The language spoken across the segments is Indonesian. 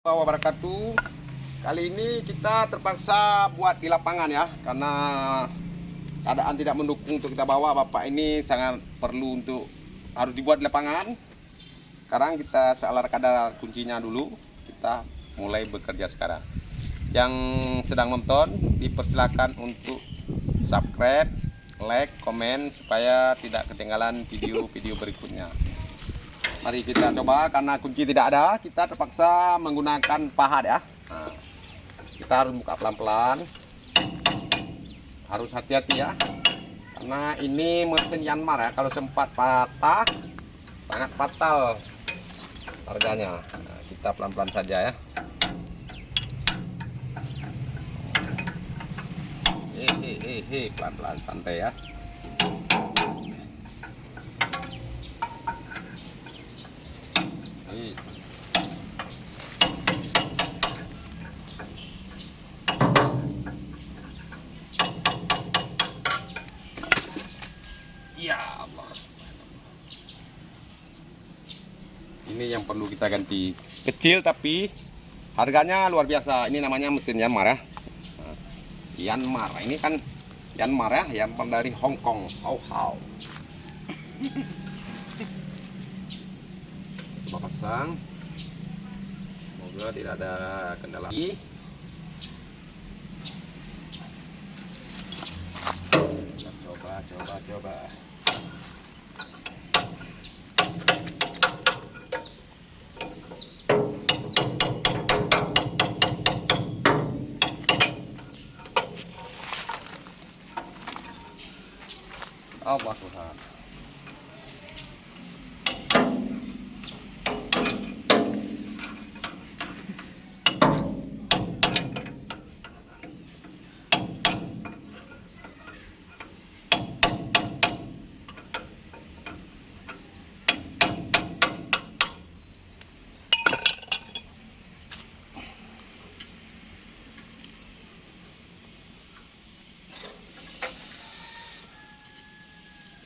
Wabarakatuh. Kali ini kita terpaksa buat di lapangan ya, karena keadaan tidak mendukung untuk kita bawa. Bapak ini sangat perlu untuk harus dibuat di lapangan. Sekarang kita seala kadar kuncinya dulu. Kita mulai bekerja sekarang. Yang sedang nonton dipersilakan untuk subscribe, like, komen supaya tidak ketinggalan video-video berikutnya. Mari kita coba, karena kunci tidak ada, kita terpaksa menggunakan pahat ya. Nah, kita harus buka pelan-pelan, harus hati-hati ya, karena ini mesin Yanmar ya. Kalau sempat patah sangat fatal harganya. Nah, kita pelan-pelan saja ya. Pelan-pelan, santai ya. Ya Allah, ini yang perlu kita ganti. Kecil tapi harganya luar biasa. Ini namanya mesin Yanmar ya. Nah, Yanmar ini kan Yanmar ya, yang dari Hong Kong. How. Coba pasang, semoga tidak ada kendala. Coba. Allah Tuhan.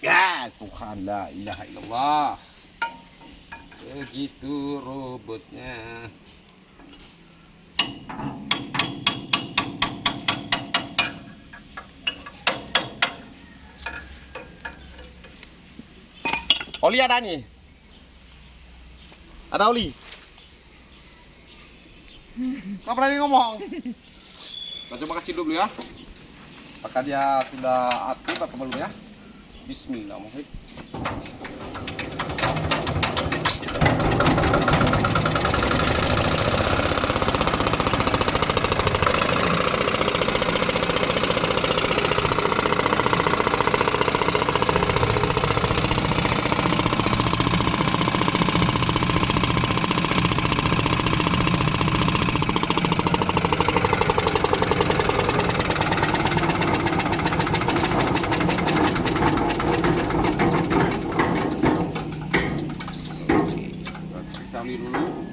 Ya Tuhan, la ilaha illallah. Begitu robotnya. Oli ada nih. Ada oli. Nggak berani ngomong. Kita coba kasih dulu ya. Apakah dia sudah aktif atau belum ya? Bismillahirrahmanirrahim. Oli dulu.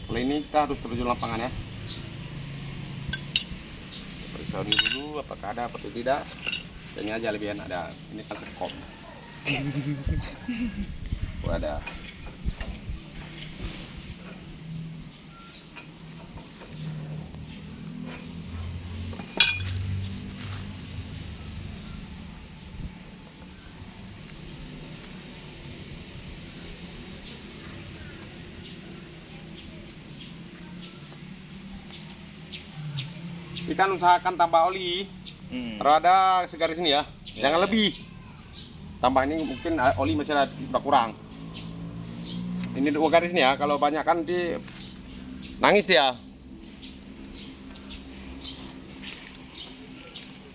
Kalau ini kita harus terjun lapangan ya. Periksa oli dulu apakah ada atau tidak. Ini aja lebih enak ada. Ini kan sekop. Oh, ada. Ikan usahakan tambah oli. Kalau ada segaris ini ya, jangan lebih. Tambah ini mungkin oli masih ada kurang. Ini 2 garis nih ya. Kalau banyak kan nanti nangis dia.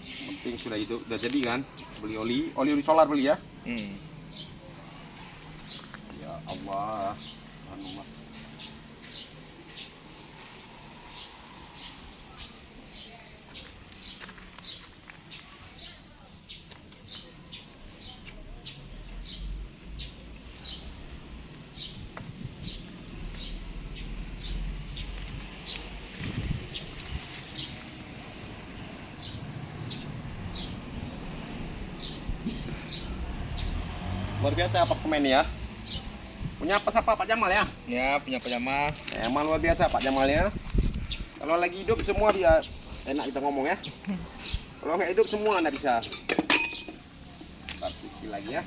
Penting sudah itu, udah jadi kan. Beli oli solar beli ya. Ya Allah. Luar biasa apartemen ya. Punya apa siapa Pak Jamal ya? Ya, punya Pak Jamal. Emang luar biasa Pak Jamal ya. Kalau lagi hidup semua dia enak kita ngomong ya. Kalau nggak hidup semua nggak bisa. Kita lagi ya.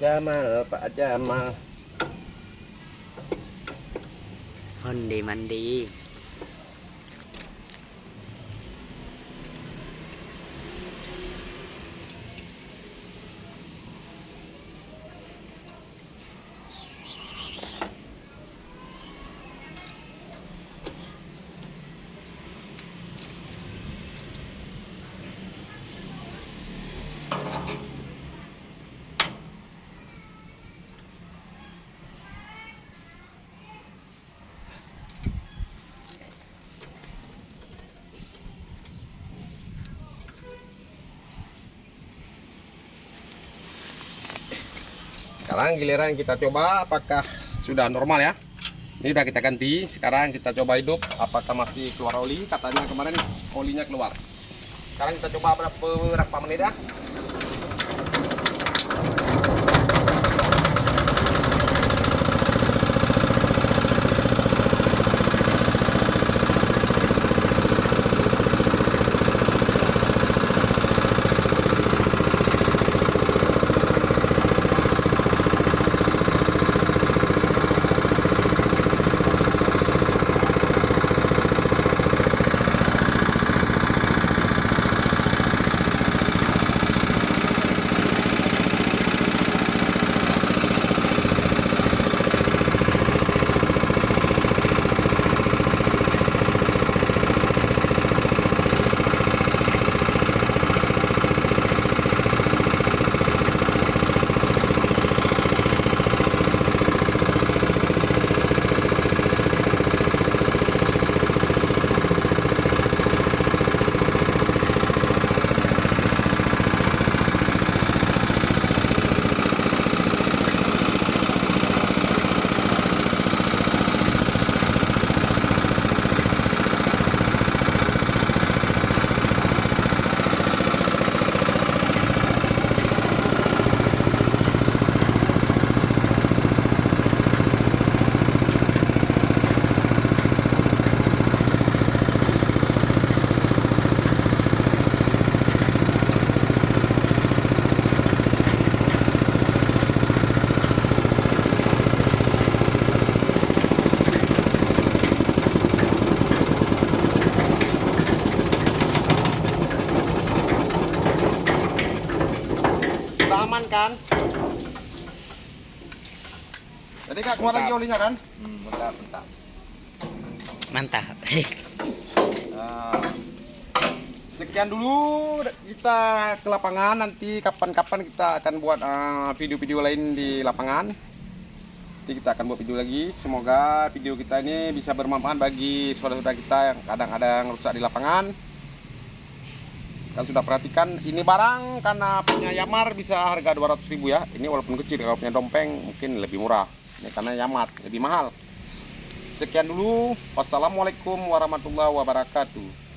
Jamal, Pak Jamal. Mandi. Sekarang giliran kita coba apakah sudah normal ya. Ini udah kita ganti. Sekarang kita coba hidup apakah masih keluar oli. Katanya kemarin olinya keluar. Sekarang kita coba berapa menit ya. Aman kan? Jadi Kak keluar lagi olinya kan? Mantap. Mantap. Nah, sekian dulu kita ke lapangan. Nanti kapan-kapan kita akan buat video-video lain di lapangan. Nanti kita akan buat video lagi. Semoga video kita ini bisa bermanfaat bagi saudara-saudara kita yang kadang ada yang rusak di lapangan. Kalian sudah perhatikan ini barang karena punya Yamar bisa harga 200.000 ya. Ini walaupun kecil, kalau punya Dompeng mungkin lebih murah. Ini karena Yamar lebih mahal. Sekian dulu. Wassalamualaikum warahmatullahi wabarakatuh.